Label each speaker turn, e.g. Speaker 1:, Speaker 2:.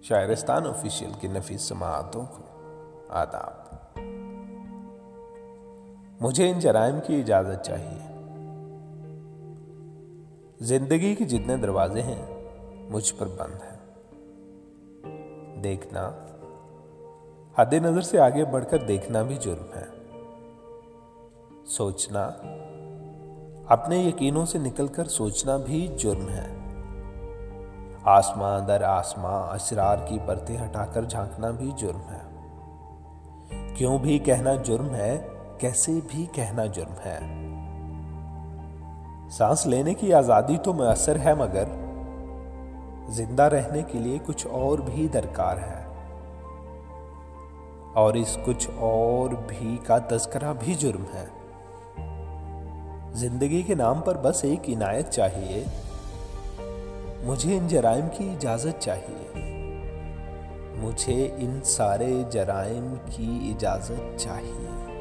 Speaker 1: शायरिस्तान official की नफीस समाअतों को आदाब। मुझे इन जराइम की इजाज़त चाहिए। जिंदगी के जितने दरवाजे हैं मुझ पर बंद हैं। देखना, हद नज़र से आगे बढ़कर देखना भी जुर्म है। सोचना, अपने यकीनों से निकलकर सोचना भी जुर्म है। आसमां दर आसमां असरार की परतें हटाकर झांकना भी जुर्म है। क्यों भी कहना जुर्म है, कैसे भी कहना जुर्म है। सांस लेने की आजादी तो मुयस्सर है, मगर जिंदा रहने के लिए कुछ और भी दरकार है। और इस कुछ और भी का तज़किरा भी जुर्म है। जिंदगी के नाम पर बस एक इनायत चाहिए। मुझे इन जराइम की इजाज़त चाहिए। मुझे इन सारे जराइम की इजाज़त चाहिए।